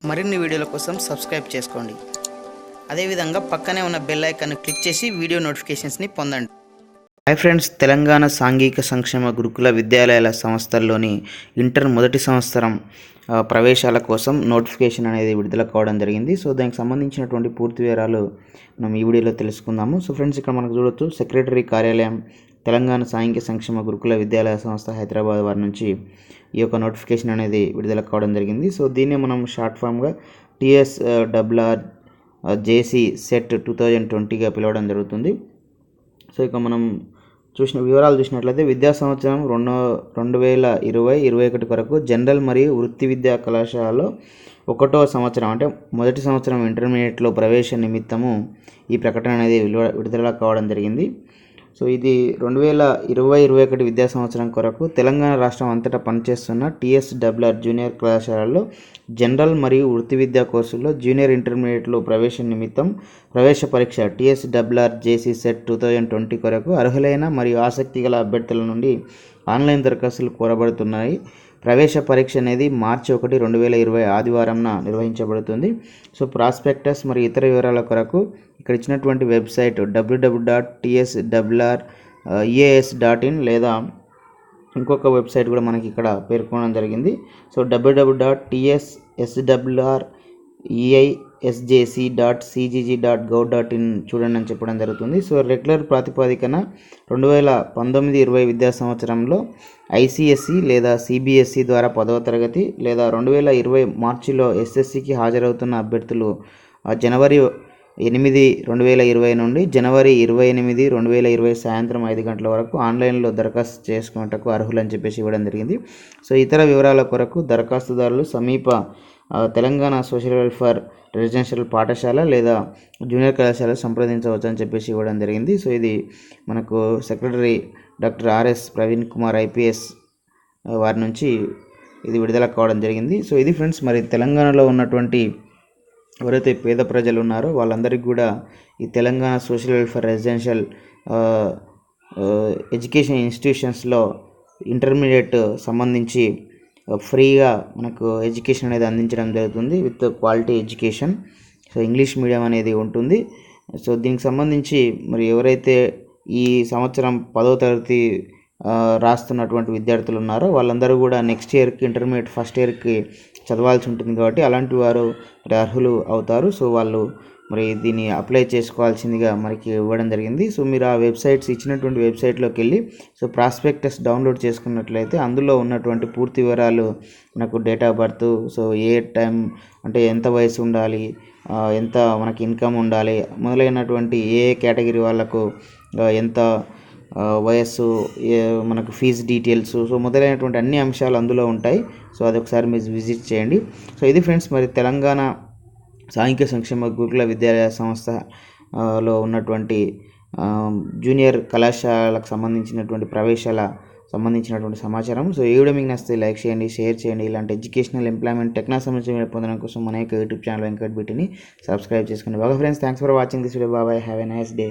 మరిన్ని వీడియోల కోసం సబ్స్క్రైబ్ చేసుకోండి. అదేవిధంగా పక్కనే ఉన్న బెల్ ఐకాన్ క్లిక్ చేసి వీడియో నోటిఫికేషన్స్ని పొందండి. హాయ్ ఫ్రెండ్స్, తెలంగాణ సాంఘిక సంక్షేమ గురుకుల విద్యాలయాల సంస్థల్లోని ఇంటర్ మొదటి సంవత్సరం ప్రవేశాల కోసం నోటిఫికేషన్ అనేది విడుదల కావడం జరిగింది. సో దానికి సంబంధించినటువంటి పూర్తి వివరాలు మనం ఈ వీడియోలో తెలుసుకుందాము. సో ఫ్రెండ్స్, ఇక్కడ మనకు చూడొచ్చు సెక్రటరీ కార్యాలయం తెలంగాణ సాంఘిక సంక్షేమ గురుకుల విద్యాలయ సంస్థ హైదరాబాద్ వారి నుంచి ఈ యొక్క నోటిఫికేషన్ అనేది విడుదల కావడం జరిగింది. సో దీన్ని మనం షార్ట్ ఫామ్గా TSWRJC CET2020గా పిలవడం జరుగుతుంది. సో ఇక మనం వివరాలు చూసినట్లయితే విద్యా సంవత్సరం 2020-21 వరకు జనరల్ మరియు వృత్తి విద్యా కళాశాలలో 1వ సంవత్సరం అంటే మొదటి సంవత్సరం ఇంటర్మీడియట్లో ప్రవేశ నిమిత్తము ఈ ప్రకటన అనేది విడుదల కావడం జరిగింది. సో ఇది 2020-21 విద్యా సంవత్సరం కొరకు తెలంగాణ రాష్ట్రం అంతటా పనిచేస్తున్న TSWR జూనియర్ కళాశాలలో జనరల్ మరియు వృత్తి విద్యా కోర్సుల్లో జూనియర్ ఇంటర్మీడియట్లో ప్రవేశ నిమిత్తం ప్రవేశ పరీక్ష TSWRJC CET2020 కొరకు అర్హులైన మరియు ఆసక్తి గల అభ్యర్థుల నుండి ఆన్లైన్ దరఖాస్తులు కోరబడుతున్నాయి. ప్రవేశ పరీక్ష అనేది మార్చి 1, 2020 ఆదివారంన నిర్వహించబడుతుంది. సో ప్రాస్పెక్టస్ మరియు ఇతర వివరాల కొరకు ఇక్కడ ఇచ్చినటువంటి వెబ్సైట్ www.tswreas.in లేదా ఇంకొక వెబ్సైట్ కూడా మనకి ఇక్కడ పేర్కొనడం జరిగింది. సో www.tswreasjc.cgg.gov.in చూడండి అని చెప్పడం జరుగుతుంది. సో రెగ్యులర్ ప్రాతిపదికన 2019-20 విద్యా సంవత్సరంలో ICSE లేదా CBSE ద్వారా 10వ తరగతి లేదా 2020 మార్చిలో SSCకి హాజరవుతున్న అభ్యర్థులు జనవరి 8, 2020 నుండి జనవరి 28, 2020 సాయంత్రం 5 గంటల వరకు ఆన్లైన్లో దరఖాస్తు చేసుకున్నట్టుకు అర్హులని చెప్పేసి ఇవ్వడం జరిగింది. సో ఇతర వివరాల కొరకు దరఖాస్తుదారులు సమీప తెలంగాణ సోషల్ వెల్ఫేర్ రెసిడెన్షియల్ పాఠశాల లేదా జూనియర్ కళాశాల సంప్రదించవచ్చు అని చెప్పేసి ఇవ్వడం జరిగింది. సో ఇది మనకు secretary doctor RS Praveen Kumar IPS వారి నుంచి ఇది విడుదల కావడం జరిగింది. సో ఇది ఫ్రెండ్స్, మరి తెలంగాణలో ఉన్నటువంటి ఎవరైతే పేద ప్రజలు ఉన్నారో వాళ్ళందరికీ కూడా ఈ Telangana social welfare residential education ఇన్స్టిట్యూషన్స్లో ఇంటర్మీడియట్ సంబంధించి ఫ్రీగా మనకు ఎడ్యుకేషన్ అనేది అందించడం జరుగుతుంది with quality education. So English medium అనేది ఉంటుంది. సో దీనికి సంబంధించి మరి ఎవరైతే ఈ సంవత్సరం 10వ తరగతి రాస్తున్నటువంటి విద్యార్థులు ఉన్నారో వాళ్ళందరూ కూడా నెక్స్ట్ ఇయర్కి ఇంటర్మీడియట్ ఫస్ట్ ఇయర్కి చదవాల్సి ఉంటుంది కాబట్టి అలాంటి వారు మరి అర్హులు అవుతారు. సో వాళ్ళు మరి దీన్ని అప్లై చేసుకోవాల్సిందిగా మనకి ఇవ్వడం జరిగింది. సో మీరు ఆ వెబ్సైట్స్ ఇచ్చినటువంటి వెబ్సైట్లోకి వెళ్ళి సో ప్రాస్పెక్టస్ డౌన్లోడ్ చేసుకున్నట్లయితే అందులో ఉన్నటువంటి పూర్తి వివరాలు మనకు date of birth, so A time అంటే ఎంత వయసు ఉండాలి, ఎంత మనకి ఇన్కమ్ ఉండాలి, మొదలైనటువంటి ఏ కేటగిరీ వాళ్ళకు ఎంత వయస్సు, మనకు ఫీజు డీటెయిల్స్, సో మొదలైనటువంటి అన్ని అంశాలు అందులో ఉంటాయి. సో అది ఒకసారి మీరు విజిట్ చేయండి. సో ఇది ఫ్రెండ్స్, మరి తెలంగాణ సాంఘిక సంక్షేమ గురుకుల విద్యాలయ సంస్థలో ఉన్నటువంటి జూనియర్ కళాశాలకు సంబంధించినటువంటి ప్రవేశాల సంబంధించినటువంటి సమాచారం. సో ఈ వీడియో మీకు నచ్చితే లైక్ చేయండి, షేర్ చేయండి. ఇలాంటి ఎడ్యుకేషనల్ ఎంప్లాయ్మెంట్ టెక్నాలజీ సంబంధించిన పొందడం కోసం మన యొక్క యూట్యూబ్ ఛానల్ వెంకట్బిటిని సబ్స్క్రైబ్ చేసుకోండి. బాగా friends, thanks for watching this video. Bye, have a nice day.